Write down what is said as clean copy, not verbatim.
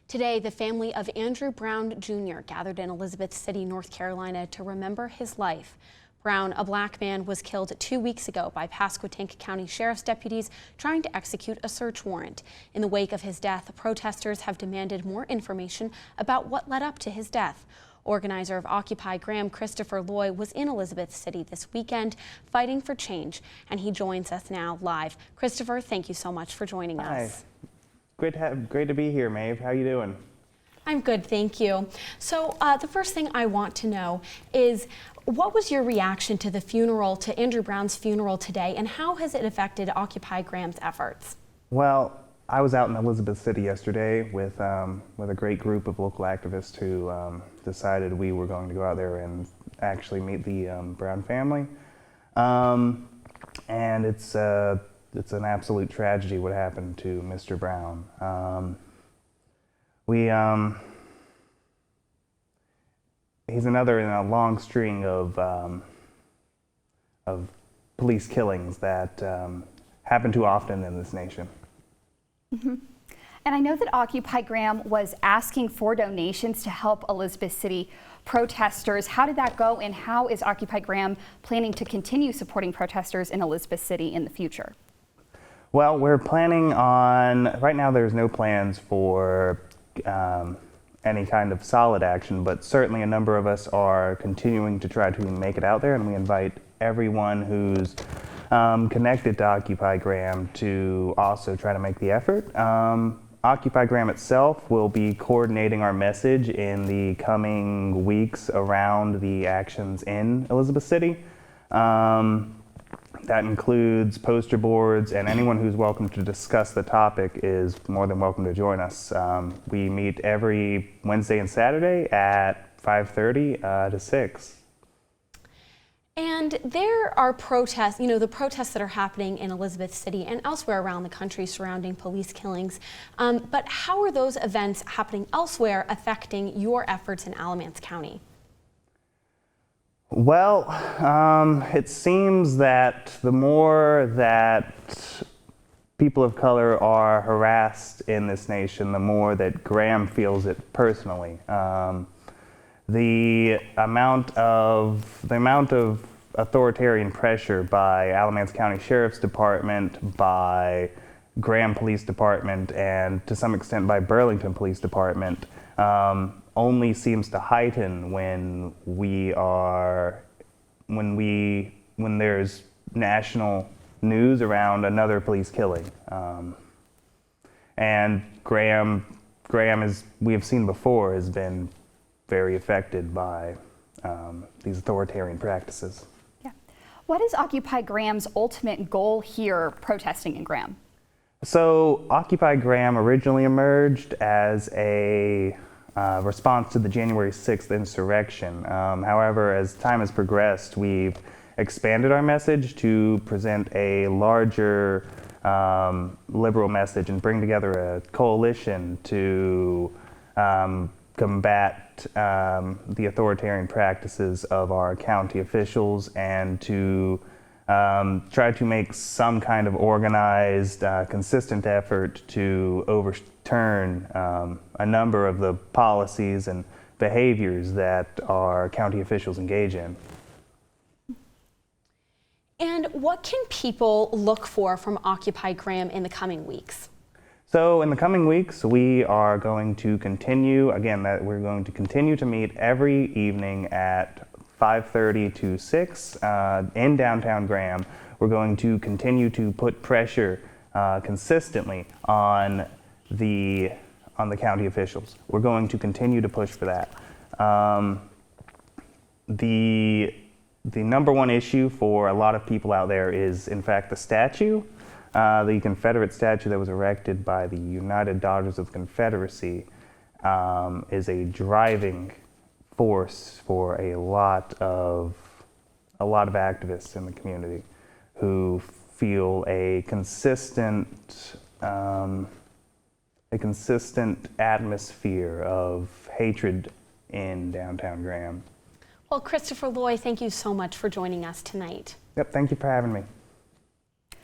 Today, the family of Andrew Brown Jr. gathered in Elizabeth City, North Carolina to remember his life. Brown, a black man, was killed 2 weeks ago by Pasquotank County Sheriff's deputies trying to execute a search warrant. In the wake of his death, protesters have demanded more information about what led up to his death. Organizer of Occupy Graham, Kristofer was in Elizabeth City this weekend fighting for change, and he joins us now live. Kristofer, thank you so much for joining us. Great to be here, Maeve. How you doing? I'm good, thank you. So the first thing I want to know is, what was your reaction to the funeral, to Andrew Brown's funeral today, and how has it affected Occupy Graham's efforts? Well, I was out in Elizabeth City yesterday with a great group of local activists who decided we were going to go out there and actually meet the Brown family. And it's an absolute tragedy what happened to Mr. Brown. He's another in a long string of police killings that happen too often in this nation. Mm-hmm. And I know that Occupy Graham was asking for donations to help Elizabeth City protesters. How did that go, and how is Occupy Graham planning to continue supporting protesters in Elizabeth City in the future? Well, we're planning on, right now there's no plans for any kind of solid action, but certainly a number of us are continuing to try to make it out there, and we invite everyone who's connected to Occupy Graham to also try to make the effort. Occupy Graham itself will be coordinating our message in the coming weeks around the actions in Elizabeth City. That includes poster boards, and anyone who's welcome to discuss the topic is more than welcome to join us. We meet every Wednesday and Saturday at 5:30 to 6. And there are protests, the protests that are happening in Elizabeth City and elsewhere around the country surrounding police killings. But how are those events happening elsewhere affecting your efforts in Alamance County? Well, it seems that the more that people of color are harassed in this nation, the more that Graham feels it personally. The amount of authoritarian pressure by Alamance County Sheriff's Department, by Graham Police Department, and to some extent by Burlington Police Department only seems to heighten when there's national news around another police killing. And Graham, as we have seen before, has been very affected by these authoritarian practices. Yeah. What is Occupy Graham's ultimate goal here protesting in Graham? So Occupy Graham originally emerged as a response to the January 6th insurrection. However, as time has progressed, we've expanded our message to present a larger liberal message and bring together a coalition to combat the authoritarian practices of our county officials, and to try to make some kind of organized, consistent effort to overturn a number of the policies and behaviors that our county officials engage in. And what can people look for from Occupy Graham in the coming weeks? So in the coming weeks, we are going to continue, we're going to continue to meet every evening at 5:30 to 6 in downtown Graham. We're going to continue to put pressure consistently on the county officials. We're going to continue to push for that. The number one issue for a lot of people out there is, in fact, the statue. The Confederate statue that was erected by the United Daughters of the Confederacy is a driving force for a lot of activists in the community who feel a consistent atmosphere of hatred in downtown Graham. Well, Kristofer, thank you so much for joining us tonight. Yep, thank you for having me.